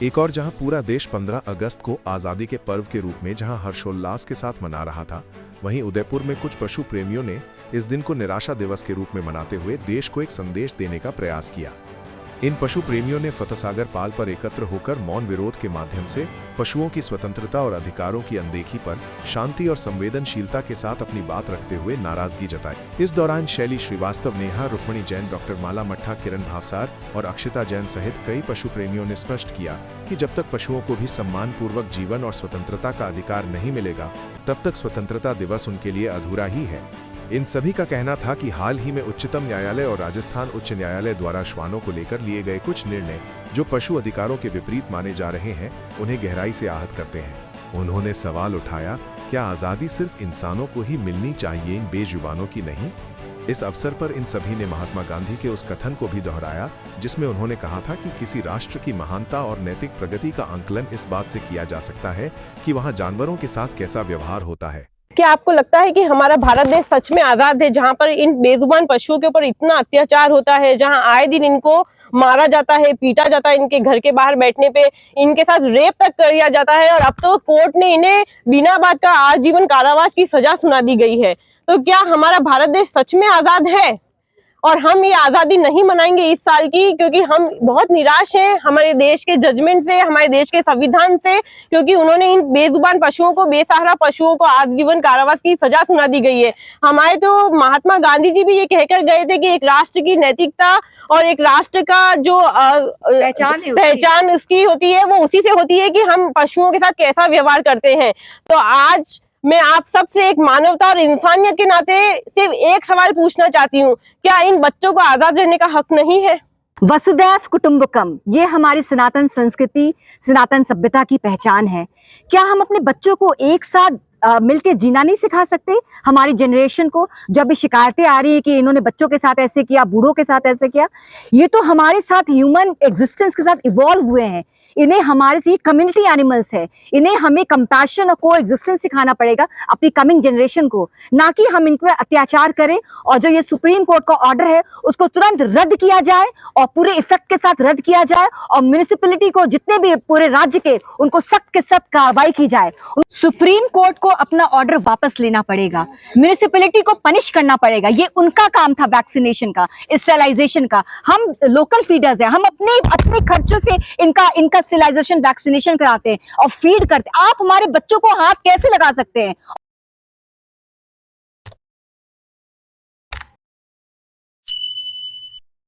एक और जहां पूरा देश 15 अगस्त को आज़ादी के पर्व के रूप में जहां हर्षोल्लास के साथ मना रहा था, वहीं उदयपुर में कुछ पशु प्रेमियों ने इस दिन को निराशा दिवस के रूप में मनाते हुए देश को एक संदेश देने का प्रयास किया। इन पशु प्रेमियों ने फतेहसागर पाल पर एकत्र होकर मौन विरोध के माध्यम से पशुओं की स्वतंत्रता और अधिकारों की अनदेखी पर शांति और संवेदनशीलता के साथ अपनी बात रखते हुए नाराजगी जताई। इस दौरान शैली श्रीवास्तव, नेहा, रुक्मणी जैन, डॉक्टर माला मट्ठा, किरण भावसार और अक्षिता जैन सहित कई पशु प्रेमियों ने स्पष्ट किया कि जब तक पशुओं को भी सम्मानपूर्वक जीवन और स्वतंत्रता का अधिकार नहीं मिलेगा, तब तक स्वतंत्रता दिवस उनके लिए अधूरा ही है। इन सभी का कहना था कि हाल ही में उच्चतम न्यायालय और राजस्थान उच्च न्यायालय द्वारा श्वानों को लेकर लिए गए कुछ निर्णय जो पशु अधिकारों के विपरीत माने जा रहे हैं, उन्हें गहराई से आहत करते हैं। उन्होंने सवाल उठाया, क्या आज़ादी सिर्फ इंसानों को ही मिलनी चाहिए, इन बेजुबानों की नहीं? इस अवसर पर इन सभी ने महात्मा गांधी के उस कथन को भी दोहराया जिसमें उन्होंने कहा था कि किसी राष्ट्र की महानता और नैतिक प्रगति का आंकलन इस बात से किया जा सकता है कि वहाँ जानवरों के साथ कैसा व्यवहार होता है। क्या आपको लगता है कि हमारा भारत देश सच में आजाद है, जहां पर इन बेजुबान पशुओं के ऊपर इतना अत्याचार होता है, जहां आए दिन इनको मारा जाता है, पीटा जाता है, इनके घर के बाहर बैठने पे इनके साथ रेप तक किया जाता है, और अब तो कोर्ट ने इन्हें बिना बात का आजीवन कारावास की सजा सुना दी गई है। तो क्या हमारा भारत देश सच में आजाद है? और हम ये आजादी नहीं मनाएंगे इस साल की, क्योंकि हम बहुत निराश हैं हमारे देश के जजमेंट से, हमारे देश के संविधान से, क्योंकि उन्होंने इन बेजुबान पशुओं को, बेसहारा पशुओं को आजीवन कारावास की सजा सुना दी गई है। हमारे तो महात्मा गांधी जी भी ये कहकर गए थे कि एक राष्ट्र की नैतिकता और एक राष्ट्र का जो पहचान उसकी होती है, वो उसी से होती है कि हम पशुओं के साथ कैसा व्यवहार करते हैं। तो आज मैं आप सबसे एक मानवता और इंसानियत के नाते सिर्फ एक सवाल पूछना चाहती हूँ, क्या इन बच्चों को आजाद रहने का हक नहीं है? वसुदैव कुटुंबकम, ये हमारी सनातन संस्कृति, सनातन सभ्यता की पहचान है। क्या हम अपने बच्चों को एक साथ मिलके जीना नहीं सिखा सकते? हमारी जनरेशन को जब भी शिकायतें आ रही है कि इन्होंने बच्चों के साथ ऐसे किया, बूढ़ों के साथ ऐसे किया, ये तो हमारे साथ ह्यूमन एग्जिस्टेंस के साथ इवॉल्व हुए हैं। इन्हें हमारे से कम्युनिटी एनिमल्स है, इन्हें हमें कंपैशन और को एग्जिस्टेंस सिखाना पड़ेगा अपनी कमिंग जनरेशन को, ना कि हम इन पर अत्याचार करें। और जो ये सुप्रीम कोर्ट का ऑर्डर है उसको तुरंत रद्द किया जाए और पूरे इफेक्ट के साथ रद्द किया जाए, और म्युनिसिपैलिटी को जितने भी पूरे राज्य के उनको सख्त के सख्त कार्रवाई की जाए। सुप्रीम कोर्ट को अपना ऑर्डर वापस लेना पड़ेगा, म्युनिसिपैलिटी को पनिश करना पड़ेगा। ये उनका काम था वैक्सीनेशन का, स्टेरिलाइजेशन का। हम लोकल फीडर्स हैं, हम अपने खर्चों से इनका स्टेरिलाइजेशन, वैक्सीनेशन कराते हैं और फीड करते हैं। आप हमारे बच्चों को हाथ कैसे लगा सकते हैं?